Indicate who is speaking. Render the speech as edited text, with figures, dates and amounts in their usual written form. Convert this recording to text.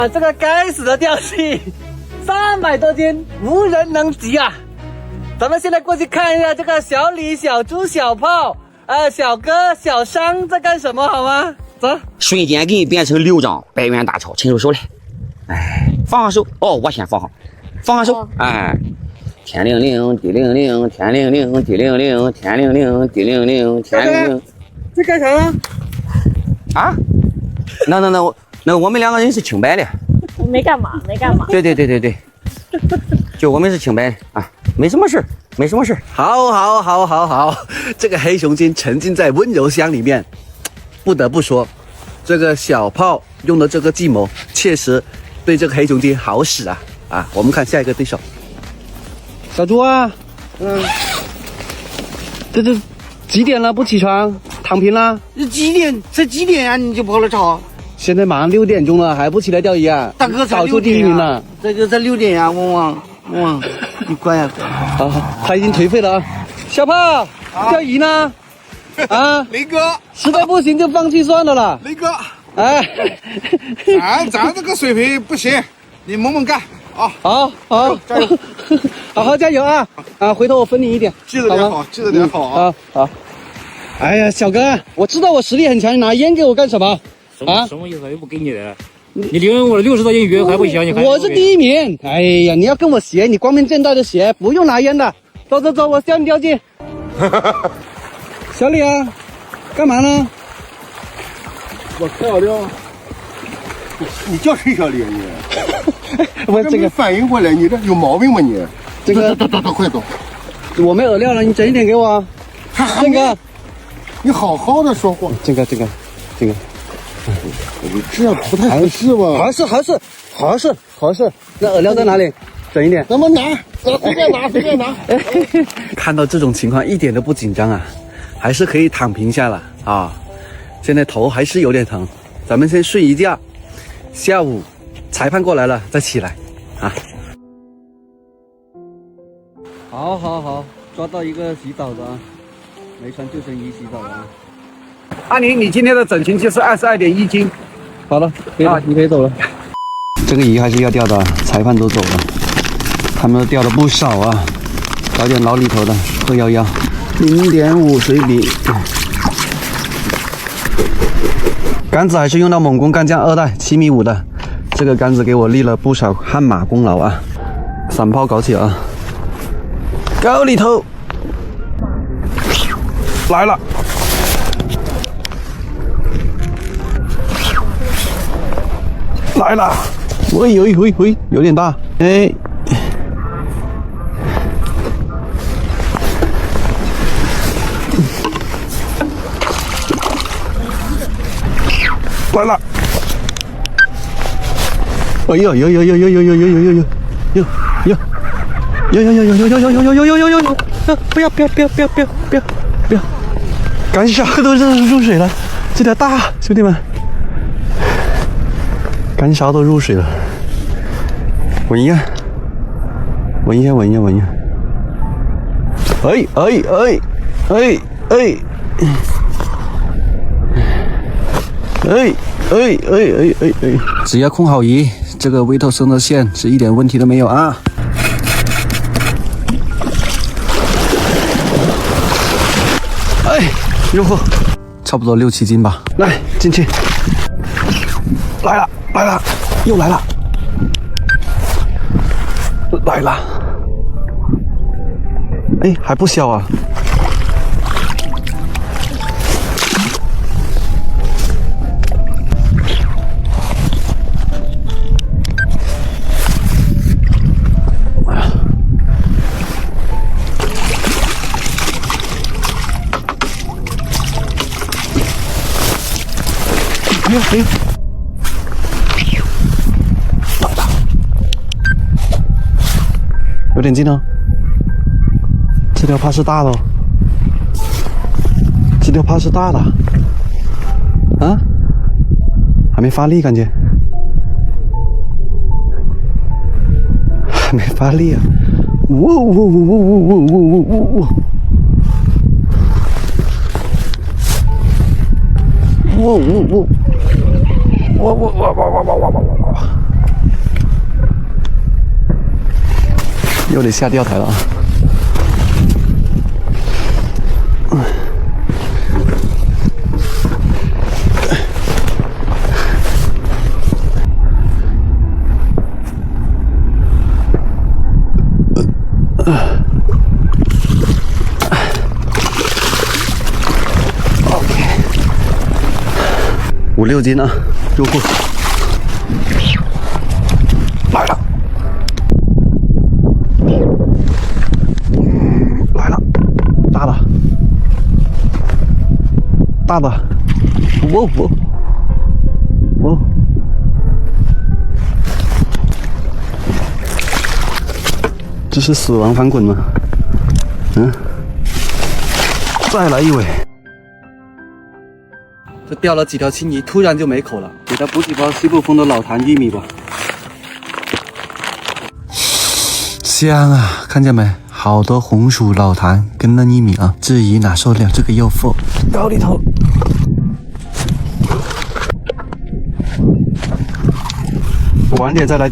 Speaker 1: 啊，这个该死的吊器，300多斤，无人能及啊！咱们现在过去看一下这个小李、小猪、小炮，小哥、小商在干什么，好吗？走，
Speaker 2: 瞬间给你变成6张百元大钞，伸出手来，哎，放下手，哦，我先放好，放下手，哎，天灵灵，地灵灵，天灵灵，地灵灵，天灵灵，地灵灵，天灵灵，
Speaker 1: 这干啥呢？
Speaker 2: 啊？那我们2个人是清白的，
Speaker 3: 没干嘛，没干嘛。
Speaker 2: 对，就我们是清白的啊，没什么事，没什么事。
Speaker 1: 好，这个黑熊精沉浸在温柔乡里面，不得不说，这个小炮用的这个计谋确实对这个黑熊精好使啊！啊，我们看下一个对手，小猪啊，这几点了不起床，躺平了？
Speaker 4: 几点呀？你就跑了吵？
Speaker 1: 现在马上6点钟了，还不起来钓鱼啊？
Speaker 4: 大哥，
Speaker 1: 跑出第1名了。
Speaker 4: 这个才6点呀，汪汪，你乖呀！
Speaker 1: 好，他已经颓废了啊。小炮，钓鱼呢？啊，
Speaker 5: 雷哥，
Speaker 1: 实在不行就放弃算了啦。
Speaker 5: 雷哥，
Speaker 1: 哎，
Speaker 5: 咱这个水平不行，你猛猛干啊！
Speaker 1: 好，
Speaker 5: 加油，
Speaker 1: 好好加油啊！啊，回头我分你一点，
Speaker 5: 记得点好，记得点好啊！
Speaker 1: 好。哎呀，小哥，我知道我实力很强，你拿烟给我干什么？啊？
Speaker 6: 什么意思？又不给你的？你领我60多斤鱼还不行？你还
Speaker 1: 我是第1名。哎呀，你要跟我学，你光明正大的学，不用拿烟的。走，我教你钓技。小李啊，干嘛呢？
Speaker 5: 我漂亮。你叫谁小李？你
Speaker 1: 我这个
Speaker 5: 反应过来，你这有毛病吗你？
Speaker 1: 这个
Speaker 5: 走，快走！
Speaker 1: 我没饵料了，你整一点给我啊。这个，
Speaker 5: 你好好的说话。
Speaker 1: 这个，
Speaker 5: 这样不太合适吧？
Speaker 1: 合适。那饵料在哪里？整一点。
Speaker 5: 咱们拿，随便拿。
Speaker 1: 看到这种情况一点都不紧张啊，还是可以躺平下了啊。现在头还是有点疼，咱们先睡一觉，下午裁判过来了再起来啊。好，抓到一个洗澡的啊，没穿救生衣洗澡的啊。
Speaker 5: 阿宁，你今天的整群期是22.1斤。
Speaker 1: 好了，你可以走了。这个鱼还是要钓的，裁判都走了，他们都钓了不少啊，找点老里头的贺11 0.5水比。杆子还是用到猛攻干将2代7.5米的，这个杆子给我立了不少汗马功劳啊！散炮搞起啊！高里头来了。来了，喂，有点大，哎，来了，哎呦，不要，赶小都入水了，这条大，兄弟们。干烧都入水了，闻一下，只要控好鱼，这个微透生的线是一点问题都没有啊。哎，哟呵，差不多6、7斤吧，来进去，来了，又来了，哎，还不小啊！哎呦！有点近哦，这条怕是大的哦，啊，还没发力感觉，还没发力啊，哇！又得下钓台了啊！5、6斤啊，入库来了，来了，大的，大的，喔喔喔，这是死亡翻滚吗？嗯，再来一尾。这钓了几条青鱼，突然就没口了，给它补几包西部风的老坛玉米吧。香啊，看见没？好多红薯、老坛跟嫩玉米啊，这鱼哪受得了这个诱惑？高里头，晚点再来。